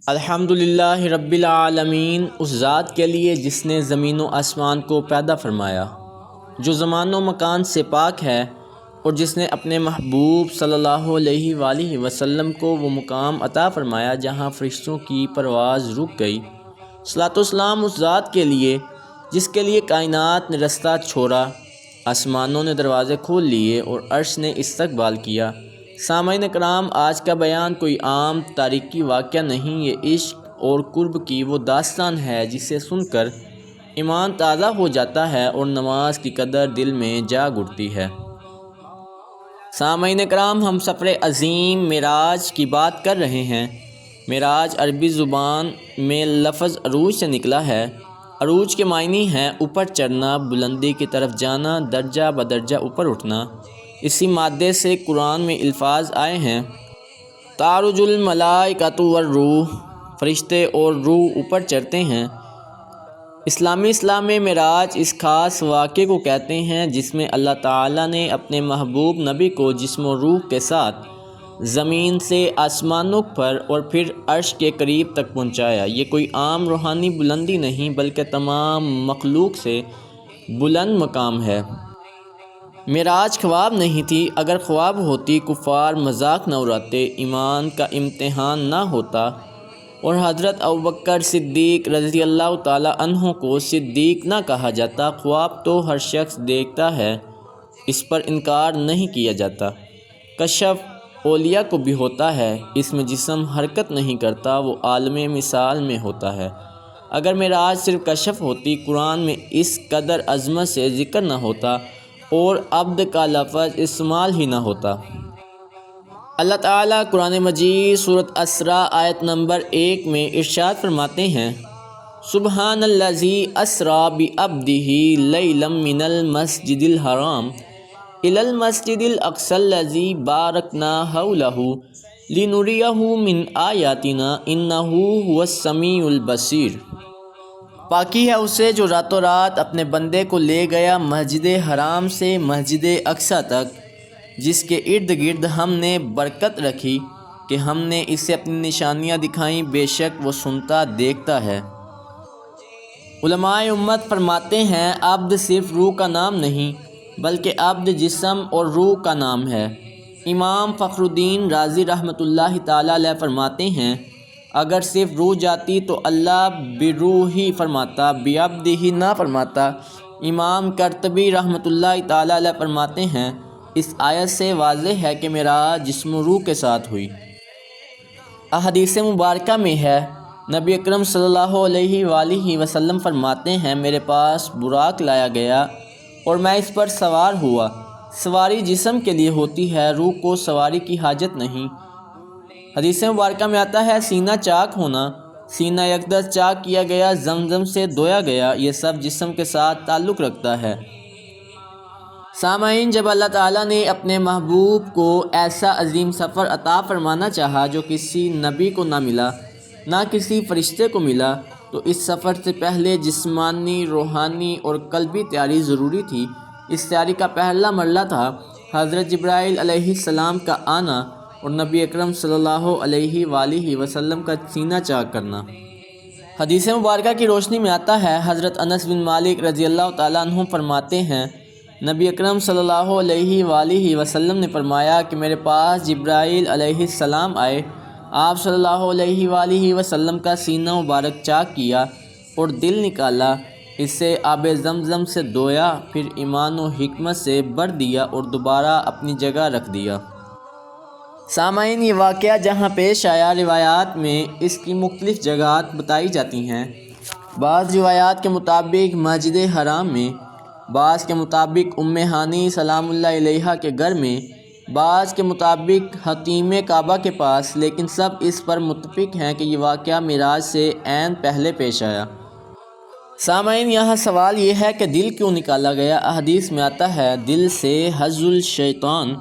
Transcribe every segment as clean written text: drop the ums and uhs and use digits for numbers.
الحمدللہ رب العالمین، اس ذات کے لیے جس نے زمین و آسمان کو پیدا فرمایا، جو زمان و مکان سے پاک ہے، اور جس نے اپنے محبوب صلی اللہ علیہ وآلہ وسلم کو وہ مقام عطا فرمایا جہاں فرشتوں کی پرواز رک گئی۔ صلاۃ و سلام اس ذات کے لیے جس کے لیے کائنات نے رستہ چھوڑا، آسمانوں نے دروازے کھول لیے اور عرش نے استقبال کیا۔ سامعین کرام، آج کا بیان کوئی عام تاریخی واقعہ نہیں، یہ عشق اور قرب کی وہ داستان ہے جسے سن کر ایمان تازہ ہو جاتا ہے اور نماز کی قدر دل میں جاگ اٹھتی ہے۔ سامعین کرام، ہم سفر عظیم معراج کی بات کر رہے ہیں۔ معراج عربی زبان میں لفظ عروج سے نکلا ہے۔ عروج کے معنی ہیں اوپر چڑھنا، بلندی کی طرف جانا، درجہ بدرجہ اوپر اٹھنا۔ اسی مادے سے قرآن میں الفاظ آئے ہیں، تعرج الملائکۃ والروح، فرشتے اور روح اوپر چڑھتے ہیں۔ اسلام میں معراج اس خاص واقعے کو کہتے ہیں جس میں اللہ تعالیٰ نے اپنے محبوب نبی کو جسم و روح کے ساتھ زمین سے آسمانوں پر اور پھر عرش کے قریب تک پہنچایا۔ یہ کوئی عام روحانی بلندی نہیں بلکہ تمام مخلوق سے بلند مقام ہے۔ معراج خواب نہیں تھی، اگر خواب ہوتی کفار مذاق نہ اڑاتے، ایمان کا امتحان نہ ہوتا اور حضرت ابوبکر صدیق رضی اللہ تعالیٰ عنہ کو صدیق نہ کہا جاتا۔ خواب تو ہر شخص دیکھتا ہے، اس پر انکار نہیں کیا جاتا۔ کشف اولیاء کو بھی ہوتا ہے، اس میں جسم حرکت نہیں کرتا، وہ عالم مثال میں ہوتا ہے۔ اگر معراج صرف کشف ہوتی، قرآن میں اس قدر عظمت سے ذکر نہ ہوتا اور عبد کا لفظ استعمال ہی نہ ہوتا۔ اللہ تعالیٰ قرآن مجید سورۃ اسراء آیت نمبر 1 میں ارشاد فرماتے ہیں، سبحان الذی اسریٰ بعبدہ لیلا من المسجد الحرام الی المسجد الاقصی الذی بارکنا حولہ لنریہ من آیاتنا انہ هو السمیع البصیر۔ پاکی ہے اسے جو راتوں رات اپنے بندے کو لے گیا مسجد حرام سے مسجد اقصی تک، جس کے ارد گرد ہم نے برکت رکھی کہ ہم نے اسے اپنی نشانیاں دکھائیں، بے شک وہ سنتا دیکھتا ہے۔ علماء امت فرماتے ہیں، عبد صرف روح کا نام نہیں بلکہ عبد جسم اور روح کا نام ہے۔ امام فخر الدین رازی رحمۃ اللہ تعالیٰ علیہ فرماتے ہیں، اگر صرف روح جاتی تو اللہ بروحی فرماتا، بعبدہ نہ فرماتا۔ امام قرطبی رحمۃ اللہ تعالیٰ علیہ فرماتے ہیں، اس آیت سے واضح ہے کہ معراج جسم و روح کے ساتھ ہوئی۔ احادیث مبارکہ میں ہے، نبی اکرم صلی اللہ علیہ وآلہ وسلم فرماتے ہیں، میرے پاس براق لایا گیا اور میں اس پر سوار ہوا۔ سواری جسم کے لیے ہوتی ہے، روح کو سواری کی حاجت نہیں۔ حدیث مبارکہ میں آتا ہے، سینہ چاک ہونا، سینہ یکدس چاک کیا گیا، زمزم سے دھویا گیا، یہ سب جسم کے ساتھ تعلق رکھتا ہے۔ سامعین، جب اللہ تعالیٰ نے اپنے محبوب کو ایسا عظیم سفر عطا فرمانا چاہا جو کسی نبی کو نہ ملا، نہ کسی فرشتے کو ملا، تو اس سفر سے پہلے جسمانی، روحانی اور قلبی تیاری ضروری تھی۔ اس تیاری کا پہلا مرحلہ تھا حضرت جبرائیل علیہ السلام کا آنا اور نبی اکرم صلی اللہ علیہ وآلہ وسلم کا سینہ چاک کرنا۔ حدیث مبارکہ کی روشنی میں آتا ہے، حضرت انس بن مالک رضی اللہ تعالیٰ عنہ فرماتے ہیں، نبی اکرم صلی اللہ علیہ وآلہ وسلم نے فرمایا کہ میرے پاس جبرائیل علیہ السلام آئے، آپ صلی اللہ علیہ وآلہ وسلم کا سینہ مبارک چاک کیا اور دل نکالا، اسے آب زمزم سے دھویا، پھر ایمان و حکمت سے بھر دیا اور دوبارہ اپنی جگہ رکھ دیا۔ سامعین، یہ واقعہ جہاں پیش آیا، روایات میں اس کی مختلف جگہات بتائی جاتی ہیں۔ بعض روایات کے مطابق مسجد حرام میں، بعض کے مطابق ام ہانی سلام اللہ علیہا کے گھر میں، بعض کے مطابق حطیم کعبہ کے پاس، لیکن سب اس پر متفق ہیں کہ یہ واقعہ معراج سے عین پہلے پیش آیا۔ سامعین، یہاں سوال یہ ہے کہ دل کیوں نکالا گیا؟ احادیث میں آتا ہے، دل سے حظ الشیطان،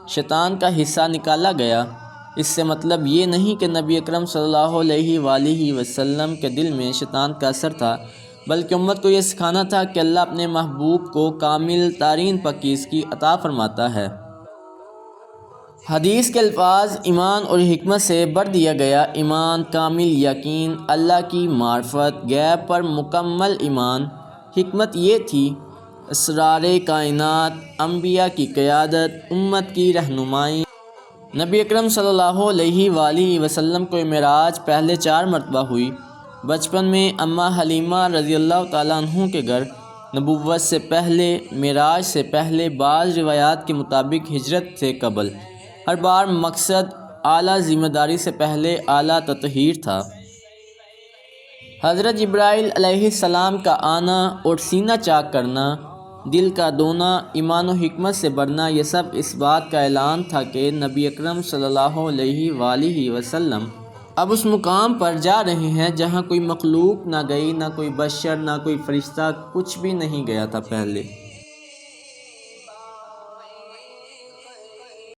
شیطان کا حصہ نکالا گیا۔ اس سے مطلب یہ نہیں کہ نبی اکرم صلی اللہ علیہ وآلہ وسلم کے دل میں شیطان کا اثر تھا، بلکہ امت کو یہ سکھانا تھا کہ اللہ اپنے محبوب کو کامل ترین پاکیزگی عطا فرماتا ہے۔ حدیث کے الفاظ ایمان اور حکمت سے بھر دیا گیا۔ ایمان کامل یقین، اللہ کی معرفت، غیب پر مکمل ایمان۔ حکمت یہ تھی اسرار کائنات، انبیاء کی قیادت، امت کی رہنمائی۔ نبی اکرم صلی اللہ علیہ وآلہ وسلم کو معراج پہلے 4 مرتبہ ہوئی۔ بچپن میں اماں حلیمہ رضی اللہ تعالیٰ عنہ کے گھر، نبوت سے پہلے، معراج سے پہلے، بعض روایات کے مطابق ہجرت سے قبل۔ ہر بار مقصد اعلیٰ ذمہ داری سے پہلے اعلیٰ تطہیر تھا۔ حضرت جبرائیل علیہ السلام کا آنا اور سینہ چاک کرنا، دل کا دھونا، ایمان و حکمت سے بھرنا، یہ سب اس بات کا اعلان تھا کہ نبی اکرم صلی اللہ علیہ وآلہ وسلم اب اس مقام پر جا رہے ہیں جہاں کوئی مخلوق نہ گئی، نہ کوئی بشر، نہ کوئی فرشتہ، کچھ بھی نہیں گیا تھا پہلے۔